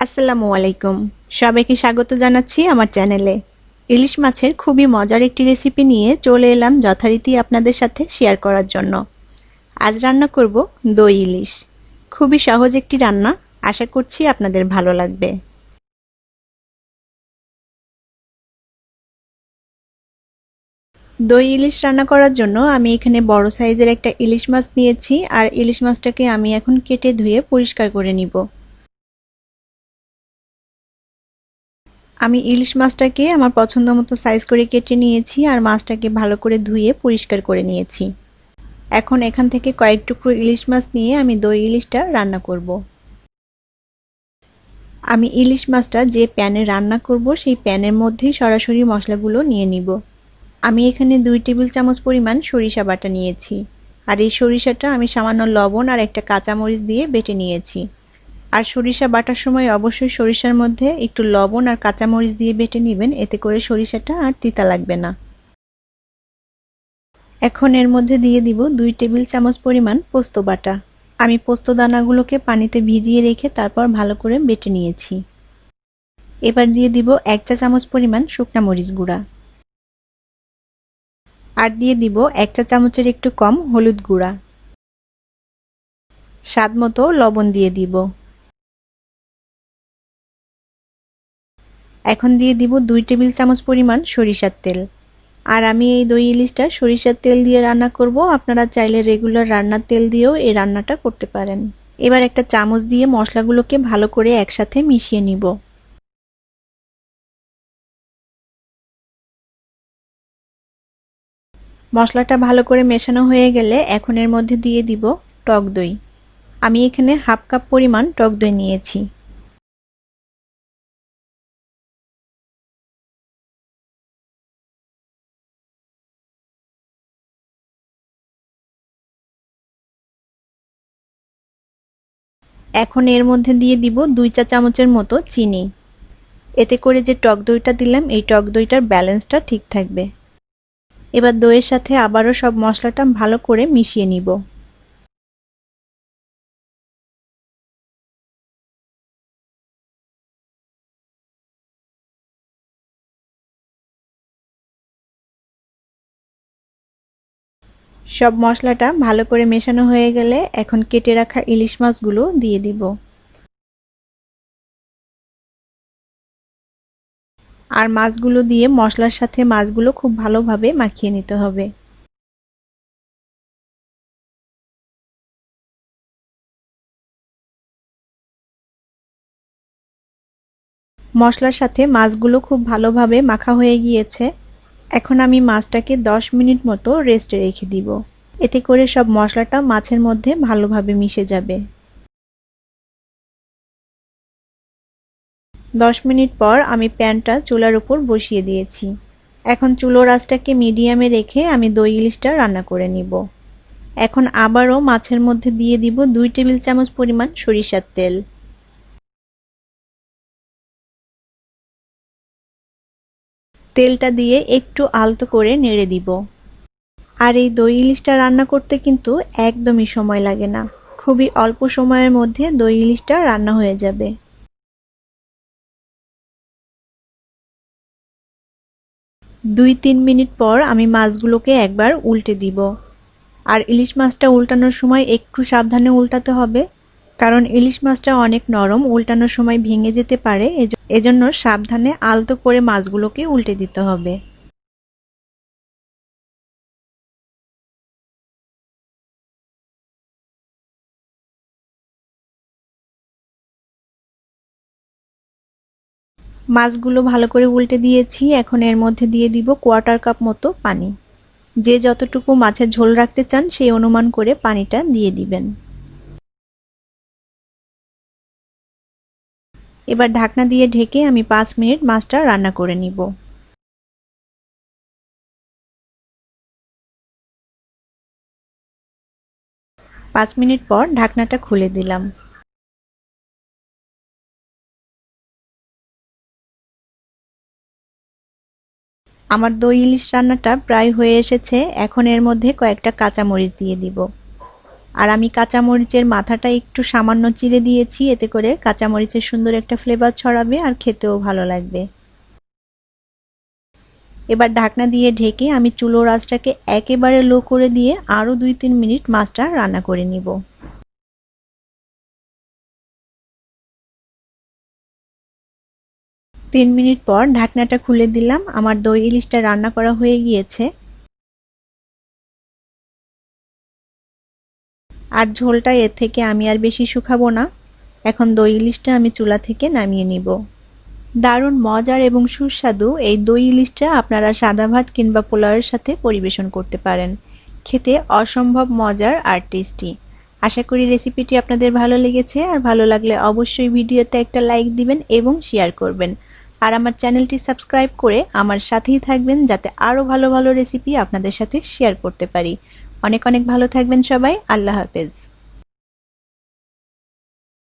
আসসালামু আলাইকুম। সবাইকে স্বাগত জানাচ্ছি আমার চ্যানেলে। ইলিশ মাছের খুবই মজার একটি রেসিপি নিয়ে চলে এলাম যথারীতি আপনাদের সাথে শেয়ার করার জন্য। আজ রান্না করব দই ইলিশ। খুবই সহজ একটি রান্না, আশা করছি আপনাদের ভালো লাগবে। দই ইলিশ রান্না করার জন্য আমি এখানে বড় সাইজের একটা ইলিশ মাছ নিয়েছি, আর ইলিশ মাছটাকে আমি এখন কেটে ধুয়ে পরিষ্কার করে নিব। আমি ইলিশ মাছটাকে আমার পছন্দ মতো সাইজ করে কেটে নিয়েছি, আর মাছটাকে ভালো করে ধুয়ে পরিষ্কার করে নিয়েছি। এখন এখান থেকে কয়েক টুকরো ইলিশ মাছ নিয়ে আমি দই ইলিশটা রান্না করব। আমি ইলিশ মাছটা যে প্যানে রান্না করব সেই প্যানের মধ্যেই সরাসরি মশলাগুলো নিয়ে নিব। আমি এখানে 2 টেবিল চামচ পরিমাণ সরিষা বাটা নিয়েছি, আর এই সরিষাটা আমি সামান্য লবণ আর একটা কাঁচামরিচ দিয়ে বেটে নিয়েছি। আর সরিষা বাটার সময় অবশ্যই সরিষার মধ্যে একটু লবণ আর কাঁচামরিচ দিয়ে বেটে নেবেন, এতে করে সরিষাটা আর তিতা লাগবে না। এখন এর মধ্যে দিয়ে দিব 2 টেবিল চামচ পরিমাণ পোস্ত বাটা। আমি পোস্ত দানাগুলোকে পানিতে ভিজিয়ে রেখে তারপর ভালো করে বেটে নিয়েছি। এবার দিয়ে দিব 1 চা চামচ পরিমাণ শুকনা মরিচ গুঁড়া, আর দিয়ে দিব 1 চা চামচের একটু কম হলুদ গুঁড়া। স্বাদ মতো লবণ দিয়ে দিব। এখন দিয়ে দিব 2 টেবিল চামচ পরিমাণ সরিষার তেল। আর আমি এই দই ইলিশটা সরিষার তেল দিয়ে রান্না করব, আপনারা চাইলে রেগুলার রান্নার তেল দিয়েও এই রান্নাটা করতে পারেন। এবার একটা চামচ দিয়ে মশলাগুলোকে ভালো করে একসাথে মিশিয়ে নিব। মশলাটা ভালো করে মেশানো হয়ে গেলে এখন এর মধ্যে দিয়ে দিব টক দই। আমি এখানে হাফ কাপ পরিমাণ টক দই নিয়েছি। এখন এর মধ্যে দিয়ে দিব 2 চা চামচের মতো চিনি। এতে করে যে টক দইটা দিলাম এই টক দইটার ব্যালেন্সটা ঠিক থাকবে। এবার দইয়ের সাথে আবারও সব মশলাটা ভালো করে মিশিয়ে নিব। সব মশলাটা ভালো করে মেশানো হয়ে গেলে এখন কেটে রাখা ইলিশ মাছগুলো দিয়ে দিব। আর মাছগুলো দিয়ে মশলার সাথে মাছগুলো খুব ভালোভাবে মাখিয়ে নিতে হবে। মশলার সাথে মাছগুলো খুব ভালোভাবে মাখা হয়ে গিয়েছে। এখন আমি মাছটাকে 10 মিনিট মতো রেস্টে রেখে দিব। এতে করে সব মশলাটা মাছের মধ্যে ভালোভাবে মিশে যাবে। 10 মিনিট পর আমি প্যানটা চুলার উপর বসিয়ে দিয়েছি। এখন চুলোর আঁচটাকে মিডিয়ামে রেখে আমি দই ইলিশটা রান্না করে নিব। এখন আবারও মাছের মধ্যে দিয়ে দিব 2 টেবিল চামচ পরিমাণ সরিষার তেল। তেলটা দিয়ে একটু আলতো করে নেড়ে দিব। আর এই দই ইলিশটা রান্না করতে কিন্তু একদমই সময় লাগে না, খুবই অল্প সময়ের মধ্যে দই ইলিশটা রান্না হয়ে যাবে। 2-3 মিনিট পর আমি মাছগুলোকে একবার উল্টে দিব। আর ইলিশ মাছটা উল্টানোর সময় একটু সাবধানে উল্টাতে হবে, কারণ ইলিশ মাছটা অনেক নরম, উল্টানোর সময় ভেঙে যেতে পারে। এজন্য সাবধানে আলতো করে মাছগুলোকে উল্টে দিতে হবে। মাছগুলো ভালো করে উল্টে দিয়েছি। এখন এর মধ্যে দিয়ে দিব 1/4 কাপ মতো পানি। যে যতটুকু মাছের ঝোল রাখতে চান সেই অনুমান করে পানিটা দিয়ে দিবেন। এবার ঢাকনা দিয়ে ঢেকে আমি 5 মিনিট মাছটা রান্না করে নিব। 5 মিনিট পর ঢাকনাটা খুলে দিলাম। আমার দই ইলিশ রান্নাটা প্রায় হয়ে এসেছে। এখন এর মধ্যে কয়েকটা কাঁচা মরিচ দিয়ে দিব। আর আমি কাঁচামরিচের মাথাটা একটু সামান্য চিড়ে দিয়েছি, এতে করে কাঁচামরিচের সুন্দর একটা ফ্লেভার ছড়াবে আর খেতেও ভালো লাগবে। এবার ঢাকনা দিয়ে ঢেকে আমি চুলোর আঁচটাকে একেবারে লো করে দিয়ে আরও 2-3 মিনিট মাছটা রান্না করে নিব। 3 মিনিট পর ঢাকনাটা খুলে দিলাম। আমার দই ইলিশটা রান্না করা হয়ে গিয়েছে। আর ঝোলটা এর থেকে আমি আর বেশি শুকাবো না। এখন দই ইলিশটা আমি চুলা থেকে নামিয়ে নিব। দারুণ মজার এবং সুস্বাদু এই দই ইলিশটা আপনারা সাদা ভাত কিংবা পোলাওয়ের সাথে পরিবেশন করতে পারেন। খেতে অসম্ভব মজার আর টেস্টি। আশা করি রেসিপিটি আপনাদের ভালো লেগেছে, আর ভালো লাগলে অবশ্যই ভিডিওতে একটা লাইক দিবেন এবং শেয়ার করবেন। আর আমার চ্যানেলটি সাবস্ক্রাইব করে আমার সাথেই থাকবেন, যাতে আরও ভালো ভালো রেসিপি আপনাদের সাথে শেয়ার করতে পারি। অনেক অনেক ভালো থাকবেন সবাই। আল্লাহ হাফেজ।